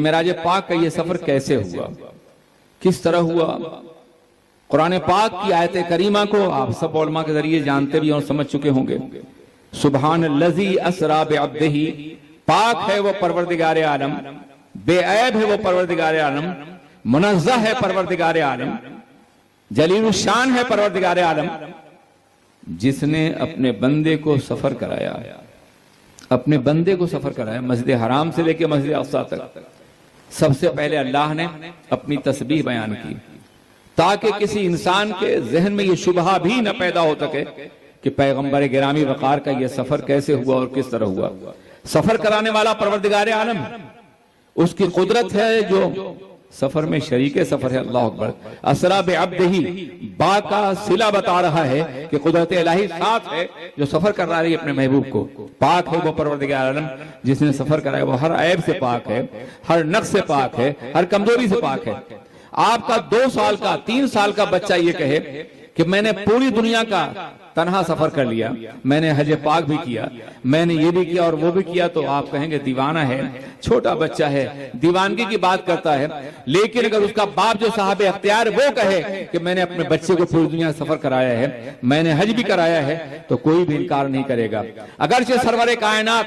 معراج پاک کا یہ سفر کیسے ہوا، کس طرح ہوا؟ قرآن پاک کی آیت کریمہ کو آپ سب علماء کے ذریعے جانتے بھی اور سمجھ چکے ہوں گے۔ سبحان الذی اسری بعبدہ، پاک ہے وہ پروردگار عالم، بے عیب ہے وہ پروردگار عالم، منزہ ہے پروردگار عالم، جلیل الشان ہے پروردگار عالم، جس نے اپنے بندے کو سفر کرایا، اپنے بندے کو سفر کرایا مسجد حرام سے لے کے مسجد اقصی تک۔ سب سے پہلے اللہ نے اپنی تسبیح بیان کی تاکہ کسی انسان کے ذہن میں یہ شبہ بھی نہ پیدا ہو سکے کہ پیغمبر گرامی وقار کا یہ سفر کیسے ہوا اور کس طرح ہوا۔ سفر کرانے والا پروردگار عالم، اس کی قدرت ہے جو سفر میں شریک سفر ہے۔ اللہ اکبر۔ اسری بعبدہ، با کا صلہ بتا رہا ہے کہ قدرت الہی ساتھ ہے جو سفر کر رہا ہے اپنے محبوب کو۔ پاک ہے وہ پروردگار عالم جس نے سفر کرایا، وہ ہر عیب سے پاک ہے، ہر نقص سے پاک ہے، ہر کمزوری سے پاک ہے۔ آپ کا 2 سال کا 3 سال کا بچہ یہ کہے کہ میں نے پوری دنیا کا تنہا سفر کر لیا، میں نے حج پاک بھی کیا، میں نے یہ بھی کیا اور وہ بھی کیا، تو آپ کہیں گے دیوانہ ہے، چھوٹا بچہ ہے، دیوانگی کی بات کرتا ہے۔ لیکن اگر اس کا باپ جو صاحب اختیار وہ کہے کہ میں نے اپنے بچے کو پوری دنیا سفر کرایا ہے، میں نے حج بھی کرایا ہے، تو کوئی بھی انکار نہیں کرے گا۔ اگرچہ سرور کائنات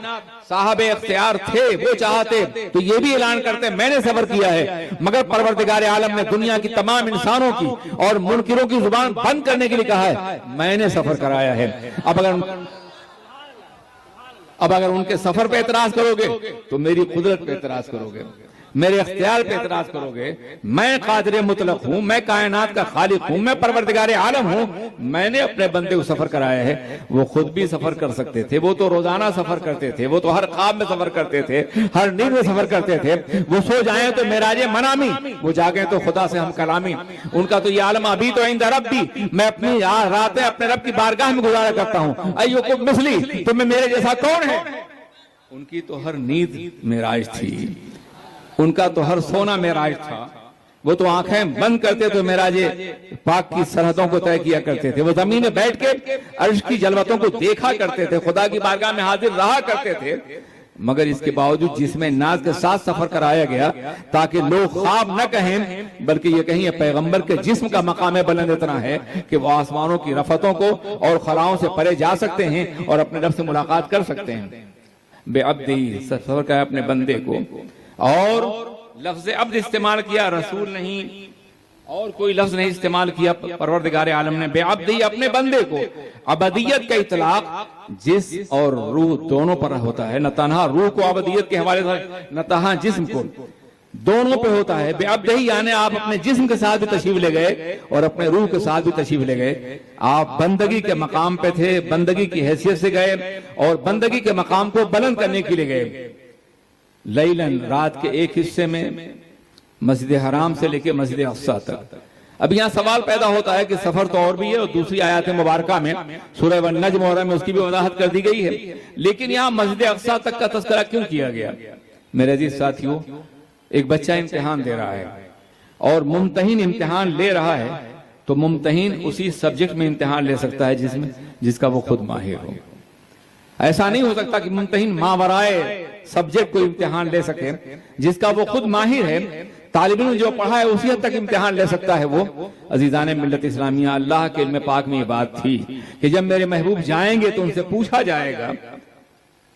صاحب اختیار تھے، وہ چاہتے تو یہ بھی اعلان کرتے میں نے سفر کیا ہے، مگر پروردگار عالم نے دنیا کی تمام انسانوں کی اور منکروں کی زبان بند کرنے کے لیے کہا ہے میں نے سفر کرایا ہے۔ اب اگر ان کے سفر پہ اعتراض کرو گے تو میری قدرت پہ اعتراض کرو گے، میرے اختیار پہ اعتراض کرو گے۔ میں قادر مطلق ہوں، میں کائنات کا خالق ہوں، میں پروردگار عالم ہوں، میں نے اپنے بندے کو سفر کرایا ہے۔ وہ خود بھی سفر کر سکتے تھے، وہ تو روزانہ سفر کرتے تھے، وہ تو ہر خواب میں سفر کرتے تھے، ہر نیند میں سفر کرتے تھے۔ وہ سو جائیں تو معراج منامی، وہ جاگیں تو خدا سے ہم کلامی۔ ان کا تو یہ عالم ابھی تو عند ربی، میں اپنی راتیں اپنے رب کی بارگاہ میں گزارا کرتا ہوں۔ ایوکم مثلی، تو میں میرے جیسا کون ہے؟ ان کی تو ہر نیند معراج تھی، ان کا تو ہر سونا معراج تھا۔ وہ تو آنکھیں بند کرتے تو معراج پاک کی سرحدوں کو طے کیا کرتے تھے، وہ زمین میں بیٹھ کے عرش کی جلوتوں کو دیکھا کرتے تھے، خدا کی بارگاہ میں حاضر رہا کرتے تھے۔ مگر اس کے باوجود جس میں ناز کے ساتھ سفر کرایا گیا تاکہ لوگ خواب نہ کہیں بلکہ یہ کہیں پیغمبر کے جسم کا مقام بلند اتنا ہے کہ وہ آسمانوں کی رفتوں کو اور خلاؤں سے پرے جا سکتے ہیں اور اپنے رب سے ملاقات کر سکتے ہیں۔ بے عبدی، سفر کا اپنے بندے کو، اور لفظ عبد استعمال کیا، رسول نہیں اور کوئی لفظ نہیں استعمال کیا پروردگار عالم نے۔ بے عبدی، اپنے بندے کو۔ عبدیت کا اطلاق جس اور روح دونوں پر ہوتا ہے، نہ تنہا روح کو عبدیت کے حوالے سے نہ تنہا جسم کو، دونوں پہ ہوتا ہے۔ بے عبدی یعنی آپ اپنے جسم کے ساتھ بھی تشریف لے گئے اور اپنے روح کے ساتھ بھی تشریف لے گئے۔ آپ بندگی کے مقام پہ تھے، بندگی کی حیثیت سے گئے اور بندگی کے مقام کو بلند کرنے کے لیے گئے۔ لیلن، رات کے ایک حصے میں مسجد حرام سے لے کے مسجد اقصی تک۔ اب یہاں سوال پیدا ہوتا ہے کہ سفر تو اور بھی ہے، اور دوسری آیات مبارکہ میں سورہ والنجم میں اس کی بھی وضاحت کر دی گئی ہے، لیکن یہاں مسجد اقصی تک کا تذکرہ کیوں کیا گیا؟ میرے عزیز ساتھیوں، ایک بچہ امتحان دے رہا ہے اور ممتحن امتحان لے رہا ہے، تو ممتحن اسی سبجیکٹ میں امتحان لے سکتا ہے جس کا وہ خود ماہر ہو۔ ایسا نہیں ہو سکتا کہ ممتحن ماورائے سبجیکٹ کو امتحان لے سکے جس کا وہ خود ماہر ہے۔ طالب علم جو پڑھا ہے اسی حد تک امتحان لے سکتا ہے وہ۔ عزیزان ملت اسلامیہ، اللہ کے علم پاک میں یہ بات تھی کہ جب میرے محبوب جائیں گے تو ان سے پوچھا جائے گا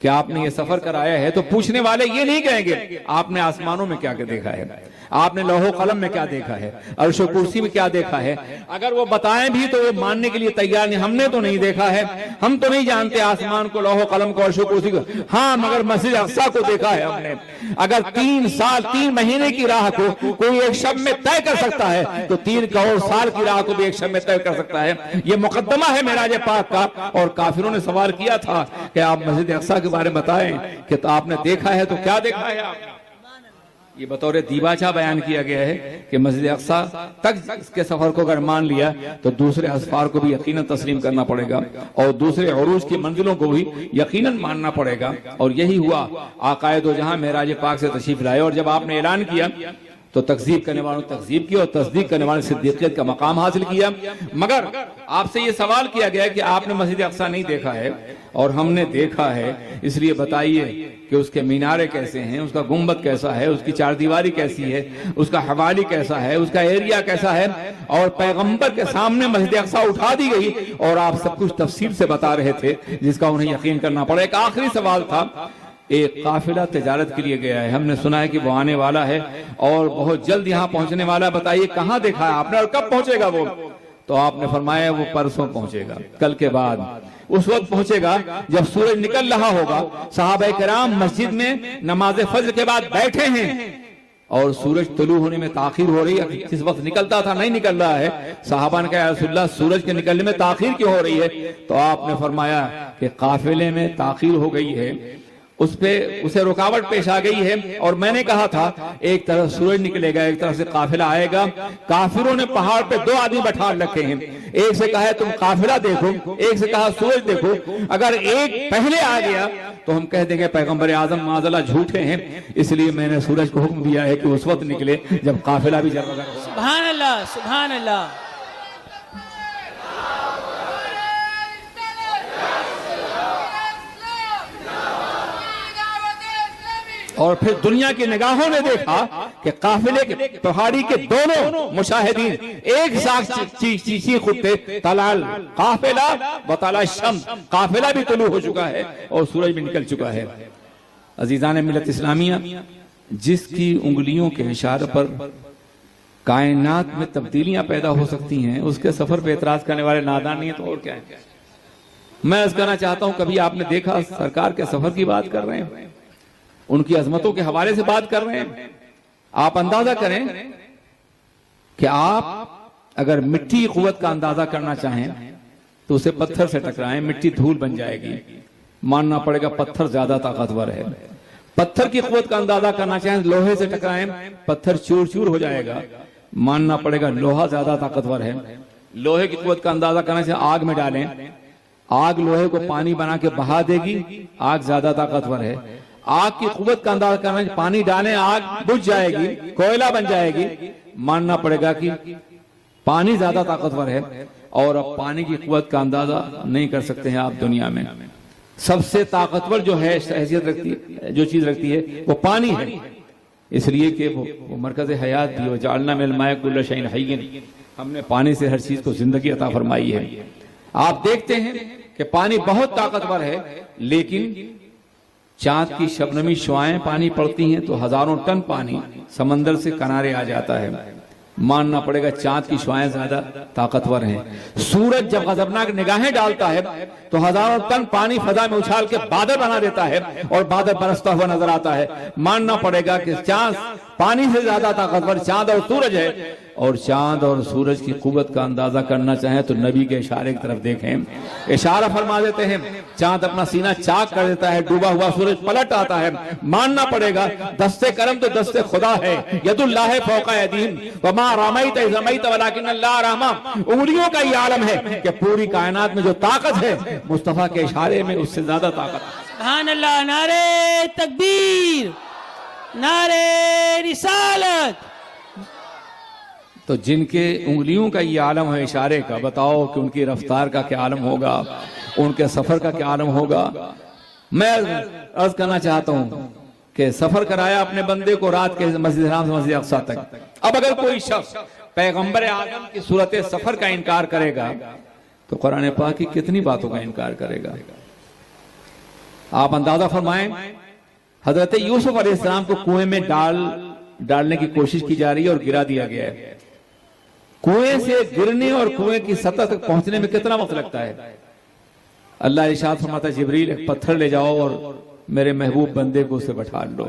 کہ آپ نے یہ سفر کرایا ہے، تو پوچھنے والے یہ نہیں کہیں گے آپ نے آسمانوں میں کیا دیکھا ہے، آپ نے لوح و قلم میں کیا دیکھا ہے، عرش و کرسی میں کیا دیکھا ہے۔ اگر وہ بتائیں بھی تو وہ ماننے کے لیے تیار نہیں، ہم نے تو نہیں دیکھا ہے، ہم تو نہیں جانتے آسمان کو، لوح و قلم کو، عرش و کرسی کو، ہاں مگر مسجد اقصی کو دیکھا ہے ہم نے۔ اگر 3 سال 3 مہینے کی راہ کو کوئی ایک شب میں طے کر سکتا ہے تو 3 کروڑ سال کی راہ کو بھی ایک شب میں طے کر سکتا ہے۔ یہ مقدمہ ہے معراج پاک کا۔ اور کافروں نے سوال کیا تھا کہ آپ مسجد اقصی کے بارے میں بتائیں کہ تو آپ نے دیکھا ہے، تو کیا دیکھا ہے آپ؟ یہ بطور دیباچہ بیان کیا گیا ہے کہ مسجد اقصی تک اس کے سفر کو اگر مان لیا تو دوسرے اسفار کو بھی یقیناً تسلیم کرنا پڑے گا اور دوسرے عروج کی منزلوں کو بھی یقیناً ماننا پڑے گا۔ اور یہی ہوا، آقائے دو جہاں معراج پاک سے تشریف لائے، اور جب آپ نے اعلان کیا تو تکذیب کرنے والوں نے تکذیب کی اور تصدیق کرنے والوں نے صدیقیت کا مقام حاصل کیا۔ مگر آپ سے یہ سوال کیا گیا کہ آپ نے مسجد اقصیٰ نہیں دیکھا ہے اور ہم نے دیکھا ہے، اس لیے بتائیے کہ اس کے مینارے کیسے ہیں، اس کا گنبد کیسا ہے، اس کی چار دیواری کیسی ہے، اس کا حوالی کیسا ہے، اس کا ایریا کیسا ہے، اور پیغمبر کے سامنے مسجد اقصیٰ اٹھا دی گئی اور آپ سب کچھ تفصیل سے بتا رہے تھے جس کا انہیں یقین کرنا پڑا۔ ایک آخری سوال تھا، ایک قافلہ تجارت کے لیے گیا ہے، ہم نے سنا ہے کہ وہ آنے والا ہے اور بہت جلد یہاں پہنچنے والا، بتائیے کہاں دیکھا ہے آپ نے اور کب پہنچے گا وہ؟ تو آپ نے فرمایا وہ پرسوں پہنچے گا، کل کے بعد، اس وقت پہنچے گا جب سورج نکل رہا ہوگا، صحابہ کرام مسجد میں نماز فجر کے بعد بیٹھے ہیں اور سورج طلوع ہونے میں تاخیر ہو رہی ہے، جس وقت نکلتا تھا نہیں نکل رہا ہے۔ صحابہ نے کہا یا رسول اللہ سورج کے نکلنے میں تاخیر کیوں ہو رہی ہے؟ تو آپ نے فرمایا کہ قافلے میں تاخیر ہو گئی ہے، اس پہ اسے رکاوٹ پیش آ گئی ہے، اور میں نے کہا تھا ایک طرف سورج نکلے گا ایک طرف سے قافلہ آئے گا۔ کافروں نے پہاڑ پہ دو آدمی بٹھا رکھے ہیں، ایک سے کہا ہے تم قافلہ دیکھو، ایک سے کہا سورج دیکھو، اگر ایک پہلے آ گیا تو ہم کہہ دیں گے پیغمبر اعظم معاذ اللہ جھوٹے ہیں، اس لیے میں نے سورج کو حکم دیا ہے کہ اس وقت نکلے جب قافلہ بھی جب۔ سبحان اللہ، سبحان اللہ۔ اور پھر دنیا کی نگاہوں نے دیکھا کہ قافلے کے پہاڑی کے دونوں مشاہدین ایک ساتھ چیخ اٹھتے طلع القافلہ وطلع الشمس، قافلہ بھی طلوع ہو چکا ہے اور سورج بھی نکل چکا ہے۔ عزیزان ملت اسلامیہ، جس کی انگلیوں کے اشارے پر کائنات میں تبدیلیاں پیدا ہو سکتی ہیں، اس کے سفر پہ اعتراض کرنے والے نادان نہیں ہیں تو اور کیا ہے؟ میں عرض کرنا چاہتا ہوں، کبھی آپ نے دیکھا سرکار کے سفر کی بات کر رہے ہیں، ان کی عظمتوں کے حوالے سے بات کر رہے ہیں، آپ اندازہ کریں کہ آپ اگر مٹی کی قوت کا اندازہ کرنا چاہیں تو اسے پتھر سے ٹکرائیں، مٹی دھول بن جائے گی، ماننا پڑے گا پتھر زیادہ طاقتور ہے۔ پتھر کی قوت کا اندازہ کرنا چاہیں لوہے سے ٹکرائیں، پتھر چور چور ہو جائے گا، ماننا پڑے گا لوہا زیادہ طاقتور ہے۔ لوہے کی قوت کا اندازہ کرنا چاہیں آگ میں ڈالیں، آگ لوہے کو پانی بنا کے بہا دے گی، آگ زیادہ طاقتور ہے۔ آگ کی قوت کا اندازہ کرنا ہے، پانی ڈالیں آگ بجھ جائے گی، کوئلہ بن جائے گی، ماننا پڑے گا کہ پانی زیادہ طاقتور ہے، اور اب پانی کی قوت کا اندازہ نہیں کر سکتے ہیں آپ دنیا میں۔ سب سے طاقتور جو ہے حیثیت رکھتی ہے، جو چیز رکھتی ہے وہ پانی ہے، اس لیے کہ وہ مرکز حیات بھی، وجعلنا من الماء کل شیء حی، ہم نے پانی سے ہر چیز کو زندگی عطا فرمائی ہے۔ آپ دیکھتے ہیں کہ پانی بہت طاقتور ہے، لیکن چاند کی شبنمی شعائیں پانی پڑتی ہیں تو ہزاروں ٹن پانی سمندر سے کنارے آ جاتا ہے، ماننا پڑے گا چاند کی شعائیں زیادہ طاقتور ہیں۔ سورج جب غضبناک نگاہیں ڈالتا ہے تو ہزاروں ٹن پانی فضا میں اچھال کے بادل بنا دیتا ہے اور بادل برستا ہوا نظر آتا ہے، ماننا پڑے گا کہ چاند پانی سے زیادہ طاقتور چاند اور سورج ہے، اور چاند اور سورج کی قوت کا اندازہ کرنا چاہیں تو نبی کے اشارے کی طرف دیکھیں، اشارہ فرما دیتے ہیں، چاند اپنا سینہ چاک کر دیتا ہے، ڈوبا ہوا سورج پلٹ آتا ہے، ماننا پڑے گا دست کرم تو دست خدا ہے، ید اللہ فوق ایدیہم وما رمیت اذ رمیت ولکن اللہ رمی، انگلیوں کا یہ عالم ہے کہ پوری کائنات میں جو طاقت ہے مصطفیٰ کے اشارے میں اس سے زیادہ طاقت ہے۔ سبحان اللہ، نعرہ تکبیر، نعرہ رسالت۔ تو جن کے انگلیوں کا یہ عالم ہے اشارے کا، بتاؤ کہ ان کی رفتار کا کیا عالم ہوگا، ان کے سفر کا کیا عالم ہوگا۔ میں عرض کرنا چاہتا ہوں کہ سفر کرایا اپنے بندے کو رات کے مسجد حرام سے مسجد اقصیٰ تک، اب اگر کوئی شخص پیغمبر اعظم کی صورت سفر کا انکار کرے گا تو قرآن پاک کی کتنی باتوں کا انکار کرے گا۔ آپ اندازہ فرمائیں، حضرت یوسف علیہ السلام کو کنویں میں ڈالنے کی کوشش کی جا رہی ہے اور گرا دیا گیا ہے، کنویں سے گرنے اور کنویں کی سطح تک پہنچنے میں کتنا وقت لگتا ہے؟ اللہ ارشاد فرماتا ہے جبریل ایک پتھر لے جاؤ اور میرے محبوب بندے کو اسے بٹھا لو۔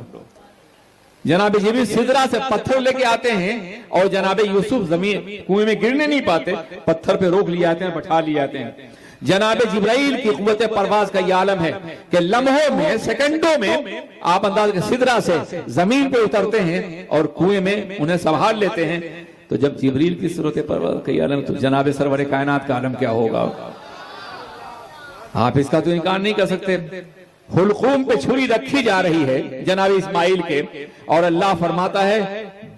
جناب جبریل سدرا سے پتھر لے کے آتے ہیں اور جناب یوسف زمین کنویں میں گرنے نہیں پاتے، پتھر پہ روک لیے آتے ہیں، بٹھا لیے آتے ہیں۔ جناب جبرائیل کی قوت پرواز کا یہ عالم ہے کہ لمحوں میں، سیکنڈوں میں آپ انداز کے سدرا سے زمین پہ اترتے ہیں اور کنویں میں انہیں سنبھال لیتے ہیں۔ تو جب جبریل کی صورت پرواز کا یہ عالم تو جناب سرور کائنات کا عالم کیا ہوگا؟ آپ اس کا تو انکار نہیں کر سکتے۔ حلقوم پہ چھری رکھی جا رہی ہے جناب اسماعیل کے، اور اللہ فرماتا ہے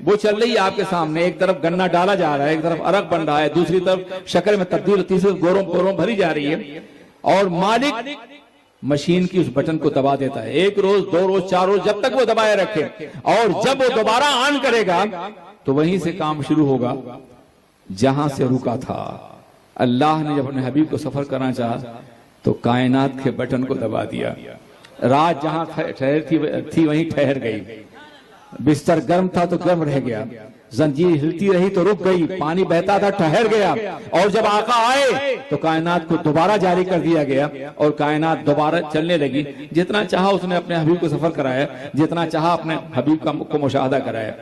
وہ چل رہی ہے آپ کے سامنے، ایک طرف گنا ڈالا جا رہا ہے، ایک طرف عرق بن رہا ہے، دوسری طرف شکل میں تبدیل، تیسری طرف گوروں بھری جا رہی ہے، اور مالک مشین کی اس بٹن کو دبا دیتا ہے، 1 روز 2 روز 4 روز، جب تک وہ دبائے رکھے، اور جب وہ دوبارہ آن کرے گا تو وہیں سے کام شروع ہوگا جہاں سے رکا تھا۔ اللہ نے جب اپنے حبیب کو سفر کرنا چاہا تو کائنات کے بٹن کو دبا دیا، رات جہاں ٹھہر تھی وہیں ٹھہر گئی، بستر گرم تھا تو گرم رہ گیا، زنجیر ہلتی رہی تو رک گئی، پانی بہتا تھا ٹھہر گیا، اور جب آقا آئے تو کائنات کو دوبارہ جاری کر دیا گیا اور کائنات دوبارہ چلنے لگی۔ جتنا چاہا اس نے اپنے حبیب کو سفر کرایا، جتنا چاہا اپنے حبیب کو مشاہدہ کرایا۔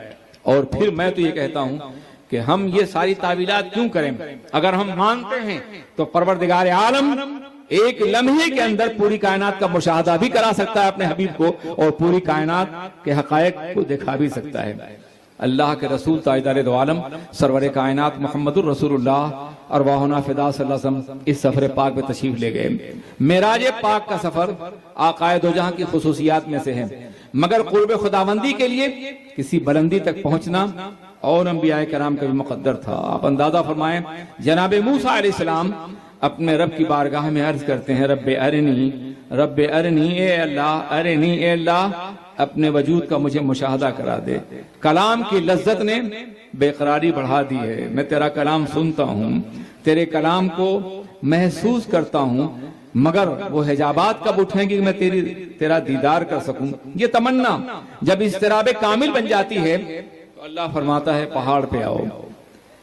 اور پھر میں تو یہ کہتا ہوں کہ ہم یہ ساری تعویلات کیوں کریں؟ اگر ہم مانتے ہیں تو پروردگار عالم ایک لمحے کے اندر پوری کائنات کا مشاہدہ بھی کرا سکتا ہے اپنے حبیب کو، اور پوری کائنات کے حقائق کو دکھا بھی سکتا ہے۔ اللہ کے رسول تاجدار دو عالم سرور کائنات محمد الرسول اللہ ارواحنا فدا صلی اللہ علیہ وسلم اس سفر پاک میں تشریف لے گئے۔ معراج پاک کا سفر آقائے دو جہاں کی خصوصیات میں سے ہے، مگر قرب خداوندی کے لیے کسی بلندی تک پہنچنا اور انبیاء کرام کا بھی مقدر تھا۔ آپ اندازہ فرمائیں، جناب موسیٰ علیہ السلام اپنے رب کی بارگاہ میں عرض کرتے ہیں، رب ارنی اے اللہ اپنے وجود کا مجھے مشاہدہ کرا دے۔ کلام کی لذت نے بے قراری بڑھا دی ہے، میں تیرا کلام سنتا ہوں، تیرے کلام کو محسوس کرتا ہوں، مگر وہ حجابات کب اٹھیں گی کہ میں تیرا دیدار کر سکوں؟ یہ تمنا جب اضطراب کامل بن جاتی ہے تو اللہ فرماتا ہے پہاڑ پہ آؤ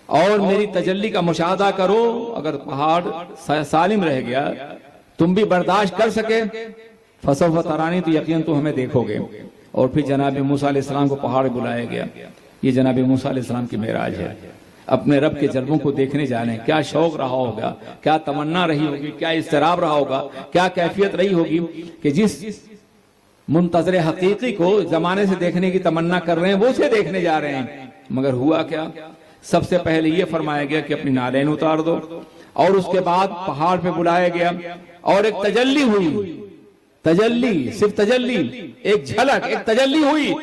اور میری تجلی کا مشاہدہ کرو۔ اگر پہاڑ سالم رہ گیا، تم بھی برداشت کر سکے، فسوف ترانی، تو یقین تو ہمیں دیکھو گے۔ اور پھر جناب موسیٰ علیہ السلام کو پہاڑ بلایا گیا۔ یہ جناب موسیٰ علیہ السلام کی معراج ہے، اپنے رب کے جلووں کو دیکھنے جانے۔ کیا شوق رہا ہوگا، کیا تمنا رہی ہوگی، کیا اضطراب رہا ہوگا، کیا کیفیت رہی ہوگی کہ جس منتظر حقیقی کو زمانے سے دیکھنے کی تمنا کر رہے ہیں وہ اسے دیکھنے جا رہے ہیں۔ مگر ہوا کیا؟ سب سے پہلے یہ فرمایا گیا کہ اپنی نالین اتار دو، اور اس کے بعد پہاڑ پہ بلایا گیا اور ایک تجلی ہوئی، تجلی، صرف تجلی، ایک جھلک، ایک تجلی ہوئی،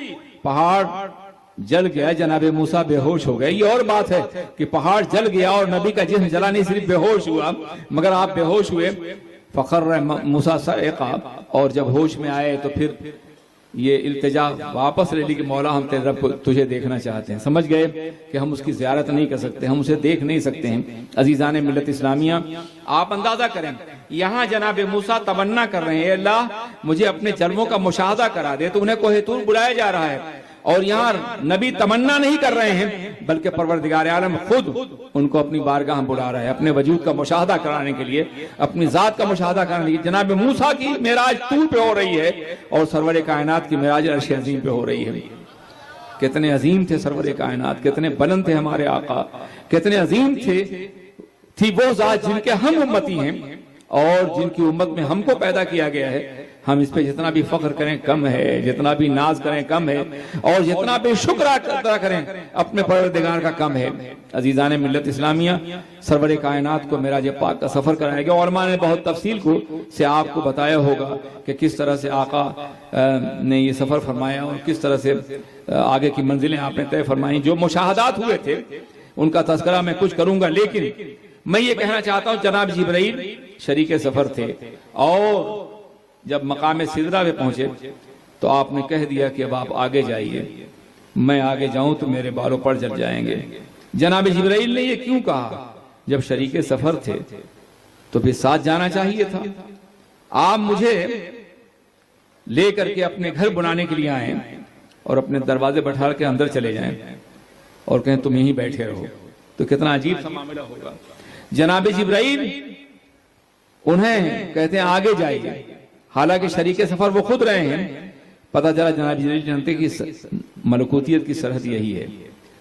پہاڑ جل گیا، جناب موسیٰ بے ہوش ہو گئے۔ یہ اور بات ہے کہ پہاڑ جل گیا اور نبی کا جسم جلا نہیں، صرف بے ہوش ہوا، مگر آپ بے ہوش ہوئے، فخر موسیٰ صعقا، اور جب ہوش میں آئے تو پھر یہ التجا واپس لے لی کہ مولا ہم تیرے رب کو تجھے دیکھنا چاہتے ہیں۔ سمجھ گئے کہ ہم اس کی زیارت نہیں کر سکتے، ہم اسے دیکھ نہیں سکتے ہیں۔ عزیزان ملت اسلامیہ، آپ اندازہ کریں، یہاں جناب موسیٰ تمنا کر رہے ہیں، اے اللہ مجھے اپنے جلووں کا مشاہدہ کرا دے، تو انہیں کوہ طور بلایا جا رہا ہے، اور یہاں نبی تمنا نہیں کر رہے ہیں بلکہ پروردگار عالم خود ان کو اپنی بارگاہ بلا رہا ہے، اپنے وجود کا مشاہدہ کرانے کے لیے، اپنی ذات کا مشاہدہ کرانے کے لیے۔ جناب موسیٰ کی معراج طور پہ ہو رہی ہے اور سرور کائنات کی معراج عرش عظیم پہ ہو رہی ہے۔ کتنے عظیم تھے سرور کائنات، کتنے بلند تھے ہمارے آقا، کتنے عظیم تھی وہ ذات جن کے ہم امتی ہیں اور جن کی امت میں ہم کو پیدا کیا گیا ہے۔ ہم اس پہ جتنا بھی فخر کریں کم ہے، جتنا بھی ناز کریں کم ہے، اور جتنا بھی شکر ادا کریں اپنے پروردگار کا کم ہے۔ عزیزان ملت اسلامیہ، سرور کائنات کو معراج پاک کا سفر کرایا گیا۔ علماء نے بہت تفصیل سے آپ کو بتایا ہوگا کہ کس طرح سے آقا نے یہ سفر فرمایا اور کس طرح سے آگے کی منزلیں آپ نے طے فرمائیں۔ جو مشاہدات ہوئے تھے ان کا تذکرہ میں کچھ کروں گا، لیکن میں یہ کہنا چاہتا ہوں جناب جبرائیل شریک سفر تھے، اور جب مقام سدرہ پہ پہنچے تو آپ نے کہہ دیا کہ اب آپ آگے جائیے، میں آگے جاؤں تو میرے بالوں پر جل جائیں گے۔ جناب جبرائیل نے یہ کیوں کہا؟ جب شریک سفر تھے تو پھر ساتھ جانا چاہیے تھا۔ آپ مجھے لے کر کے اپنے گھر بنانے کے لیے آئیں اور اپنے دروازے بٹھا کے اندر چلے جائیں اور کہیں تم یہیں بیٹھے رہو، تو کتنا عجیب سا معاملہ ہوگا۔ جناب جبرائیل انہیں کہتے ہیں آگے جائیے، حالانکہ شریک سفر وہ خود رہے ہیں۔ پتہ چلا جناب جبرائیل جانتے کہ ملکوتیت کی سرحد یہی ہے،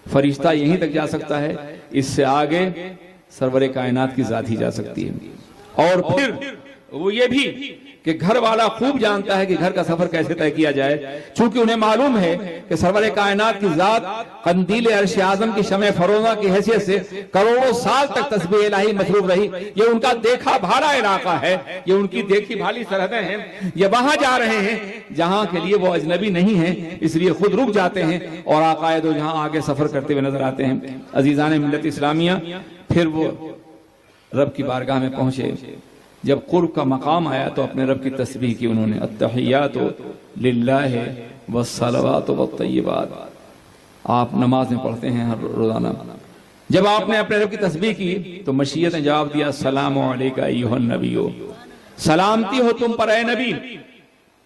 فرشتہ یہیں تک جا سکتا ہے، اس سے آگے سرور کائنات کی ذات ہی جا سکتی ہے۔ اور پھر وہ یہ بھی کہ گھر والا خوب جانتا ہے کہ گھر کا سفر کیسے طے کیا جائے، چونکہ انہیں معلوم ہے کہ سرور کائنات کی ذات قندیل عرش اعظم کی شمع فروزہ کی حیثیت سے کروڑوں سال تک تسبیح الہی مصروف رہی۔ یہ ان کا دیکھا بھالا علاقہ ہے، یہ ان کی دیکھی بھالی سرحدیں ہیں، یہ وہاں جا رہے ہیں جہاں کے لیے وہ اجنبی نہیں ہیں، اس لیے خود رک جاتے ہیں اور آقا دو جہاں آگے سفر کرتے ہوئے نظر آتے ہیں۔ عزیزان ملت اسلامیہ، پھر وہ رب کی بارگاہ میں پہنچے، جب قرب کا مقام آیا تو اپنے رب کی تسبیح کی انہوں نے، التحیات للہ والصلوات والطیبات۔ آپ نماز میں پڑھتے ہیں ہر روزانہ، جب آپ نے اپنے رب کی تسبیح کی تو مشیت نے جواب دیا، السلام علیکہ ایھا النبی، سلامتی ہو تم پر اے نبی۔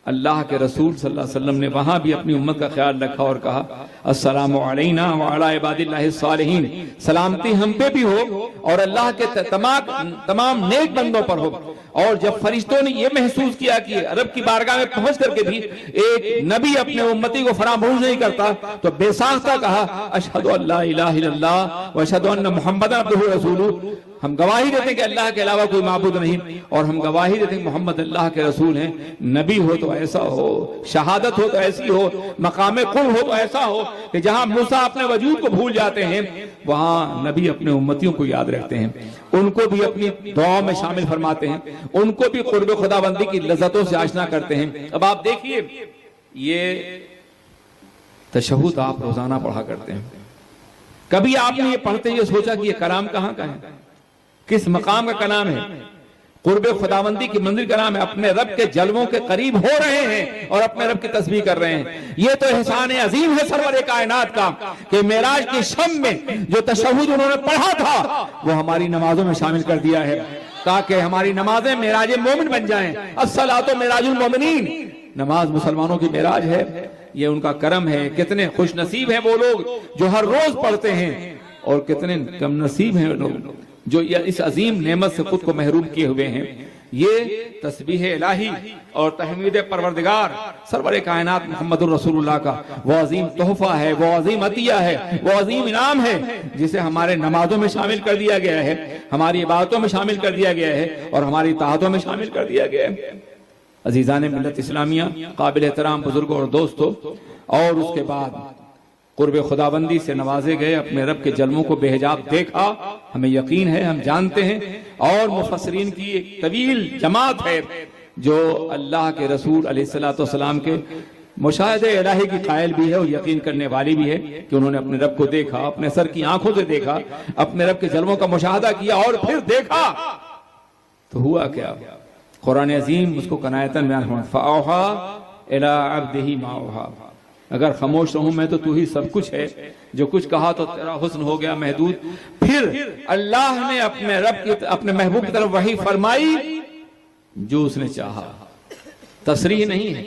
اللہ کے رسول صلی اللہ علیہ وسلم نے وہاں بھی اپنی امت کا خیال رکھا اور کہا، السلام علینا وعلی عباد اللہ الصالحین، سلامتی ہم پہ بھی ہو اور اللہ کے تمام نیک بندوں پر ہو۔ اور جب فرشتوں نے یہ محسوس کیا کہ رب کی بارگاہ میں پہنچ کر کے بھی ایک نبی اپنے امتی کو فراموش نہیں کرتا تو بے ساختہ کہا، اشہد ان لا الہ الا اللہ واشہد ان محمد عبدہ رسولہ، ہم گواہی دیتے ہیں کہ اللہ کے علاوہ کوئی معبود نہیں، اور ہم گواہی دیتے ہیں کہ محمد اللہ کے رسول ہیں۔ نبی ہو تو ایسا ہو، شہادت ہو تو ایسی ہو، مقام قرب ہو تو ایسا ہو کہ جہاں موسیٰ اپنے وجود کو بھول جاتے ہیں وہاں نبی اپنے امتیوں کو یاد رکھتے ہیں، ان کو بھی اپنی دعاؤں میں شامل فرماتے ہیں، ان کو بھی قرب خداوندی کی لذتوں سے آشنا کرتے ہیں۔ اب آپ دیکھیے، یہ تشہد آپ روزانہ پڑھا کرتے ہیں، کبھی آپ نے یہ پڑھتے یہ سوچا کہ یہ کلام کہاں کا ہے، کس مقام کا کلام ہے؟ قرب خداوندی کی منزل کا نام ہے، اپنے رب کے جلووں کے قریب ہو رہے ہیں اور اپنے رب کی تسبیح کر رہے ہیں۔ یہ تو احسان عظیم ہے سرور کائنات کا کہ معراج کی شب میں جو تشہد انہوں نے پڑھا تھا وہ ہماری نمازوں میں شامل کر دیا ہے، تاکہ ہماری نمازیں معراج مومن بن جائیں۔ الصلاۃ معراج المومنین، نماز مسلمانوں کی معراج ہے، یہ ان کا کرم ہے۔ کتنے خوش نصیب ہیں وہ لوگ جو ہر روز پڑھتے ہیں، اور کتنے کم نصیب ہیں لوگ جو اس عظیم نعمت سے خود کو محروم کیے ہوئے ہیں۔ یہ تسبیح الہی اور تحمید پروردگار سرور کائنات محمد الرسول اللہ کا وہ عظیم تحفہ ہے، وہ عظیم عطیہ ہے، وہ عظیم انعام ہے جسے ہمارے نمازوں میں شامل کر دیا گیا ہے، ہماری عبادتوں میں شامل کر دیا گیا ہے، اور ہماری طاعتوں میں شامل کر دیا گیا ہے۔ عزیزان ملت اسلامیہ، قابل احترام بزرگوں اور دوستوں، اور اس کے بعد قرب خداوندی سے نوازے گئے، اپنے رب کے جلووں کو بے حجاب دیکھا، ہمیں یقین ہے، ہم جانتے ہیں، اور مفسرین کی ایک طویل جماعت ہے جو اللہ کے رسول علیہ السلام کے مشاہدہ الہی کی قائل بھی ہے اور یقین کرنے والی بھی ہے کہ انہوں نے اپنے رب کو دیکھا، اپنے سر کی آنکھوں سے دیکھا، اپنے رب کے جلووں کا مشاہدہ کیا، اور پھر دیکھا تو ہوا کیا؟ قرآن عظیم اس کو کنایتاً بیان فرماتا ہے، فَأَوْحَىٰ إِلَىٰ عَبْدِهِ مَا أَوْحَىٰ۔ اگر خاموش رہوں میں تو تو ہی سب کچھ ہے، جو کچھ کہا تو تیرا حسن ہو گیا محدود۔ پھر اللہ نے اپنے رب کی اپنے محبوب کی طرف وحی فرمائی جو اس نے چاہا۔ تصریح نہیں ہے،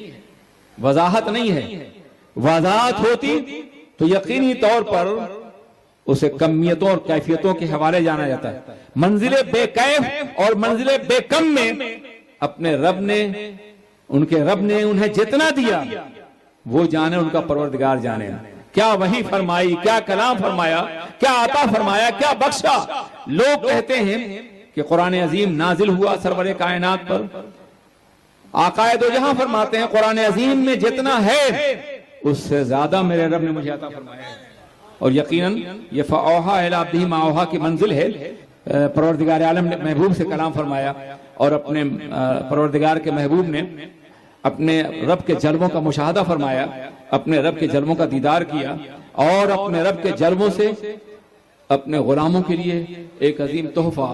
وضاحت نہیں ہے، وضاحت ہوتی تو یقینی طور پر اسے کمیتوں اور کیفیتوں کے حوالے جانا جاتا ہے۔ منزل بے کیف اور منزل بے کم میں اپنے رب نے، ان کے رب نے انہیں جتنا دیا وہ جانے، ان کا پروردگار جانے۔ کیا وحی فرمائی، کیا کلام فرمایا، کیا عطا فرمایا، کیا بخشا۔ لوگ کہتے ہیں کہ قرآن عظیم نازل ہوا سرور کائنات پر، آقا دو جہاں فرماتے ہیں قرآن عظیم میں جتنا ہے اس سے زیادہ میرے رب نے مجھے عطا فرمایا ہے۔ اور یقیناً یہ فَأَوْحَىٰ إِلَىٰ عَبْدِهِ مَا أَوْحَىٰ کی منزل ہے۔ پروردگار عالم نے محبوب سے کلام فرمایا، اور اپنے پروردگار کے محبوب نے اپنے رب کے جلووں کا مشاہدہ فرمایا، اپنے رب کے جلووں کا دیدار کیا، اور اپنے رب کے جلووں سے اپنے غلاموں کے لیے ایک عظیم تحفہ۔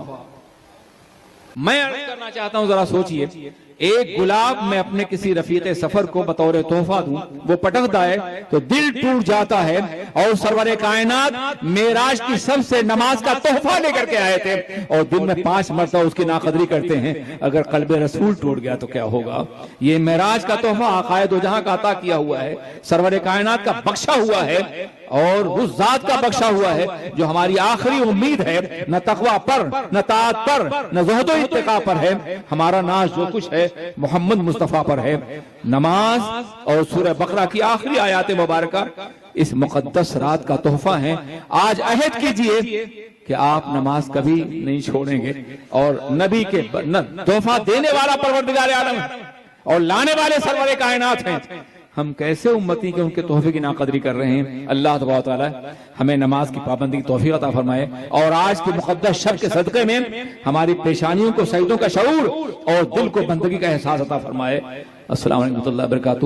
میں عرض کرنا چاہتا ہوں، ذرا سوچئے، ایک گلاب میں اپنے کسی رفیق سفر کو بطور تحفہ دوں، وہ پٹکتا ہے تو دل ٹوٹ جاتا ہے، اور سرور کائنات معراج کی سب سے نماز کا تحفہ لے کر کے آئے تھے، اور دن میں 5 مرتبہ اس کی ناقدری کرتے ہیں۔ اگر قلب رسول ٹوٹ گیا تو کیا ہوگا؟ یہ معراج کا تحفہ آقا دو جہاں کا عطا کیا ہوا ہے، سرور کائنات کا بخشا ہوا ہے، اور اس ذات کا بخشا ہوا ہے جو ہماری آخری امید ہے، نہ تقویٰ پر، نہ طاعت پر، نہ زہد و اتقاء پر ہے۔ ہمارا ناز جو کچھ ہے محمد مصطفیٰ پر ہے۔ نماز اور سورہ بقرہ کی آخری آیات مبارکہ اس مقدس رات کا تحفہ ہیں۔ آج عہد کیجئے کہ آپ نماز کبھی نہیں چھوڑیں گے، اور نبی کے تحفہ دینے والا پروردگار عالم اور لانے والے سرور کائنات ہیں، ہم کیسے امتی کے ان کے تحفے کی ناقدری کر رہے ہیں؟ اللہ تبارک و تعالی ہمیں نماز کی پابندی کی توفیق عطا فرمائے، اور آج کے مقدس شب کے صدقے میں ہماری پیشانیوں کو سجدوں کا شعور اور دل کو بندگی کا احساس عطا فرمائے۔ السلام علیکم و رحمۃ اللہ وبرکاتہ۔